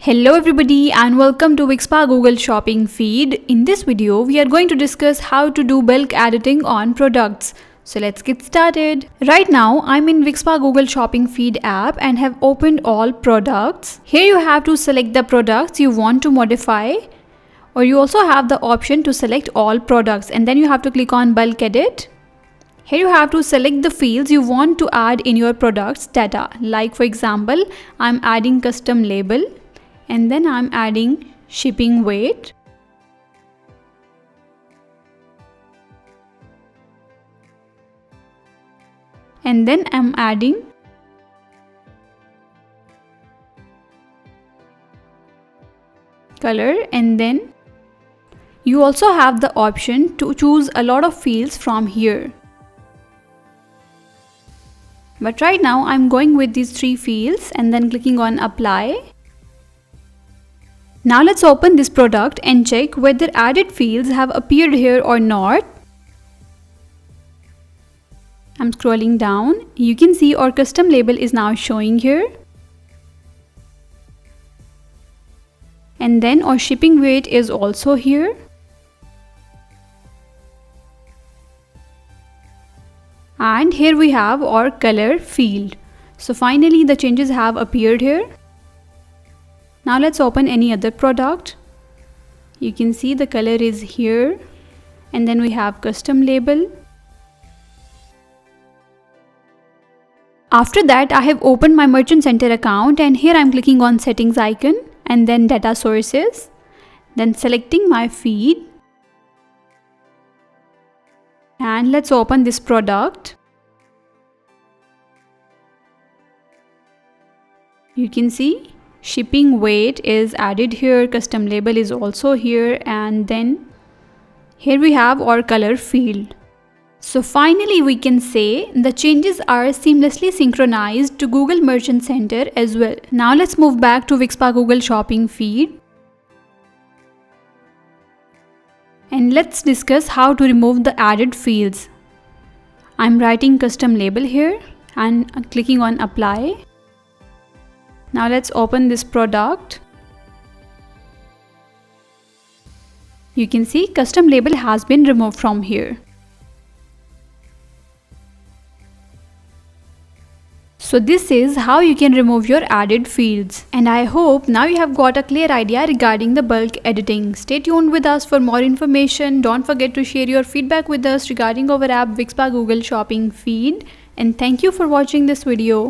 Hello everybody and welcome to Wixpa Google Shopping Feed. In this video, we are going to discuss how to do bulk editing on products. So let's get started. Right now, I'm in Wixpa Google Shopping Feed app and have opened all products. Here you have to select the products you want to modify, or you also have the option to select all products and then you have to click on bulk edit. Here you have to select the fields you want to add in your product's data. Like for example, I'm adding custom label and then I'm adding shipping weight. And then I'm adding color, and then you also have the option to choose a lot of fields from here. But right now I'm going with these 3 fields and then clicking on apply. Now let's open this product and check whether added fields have appeared here or not. I'm scrolling down. You can see our custom label is now showing here. And then our shipping weight is also here. And here we have our color field. So finally the changes have appeared here. Now let's open any other product. You can see the color is here, and then we have custom label. After that, I have opened my Merchant Center account and here I'm clicking on settings icon and then data sources, then selecting my feed. And let's open this product. You can see shipping weight is added here, custom label is also here, and then here we have our color field. So finally we can say the changes are seamlessly synchronized to Google Merchant Center as well. Now let's move back to Wixpa Google Shopping Feed. And let's discuss how to remove the added fields. I'm writing custom label here and clicking on apply. Now let's open this product. You can see custom label has been removed from here. So this is how you can remove your added fields. And I hope now you have got a clear idea regarding the bulk editing. Stay tuned with us for more information. Don't forget to share your feedback with us regarding our app Wixpa Google Shopping Feed. And thank you for watching this video.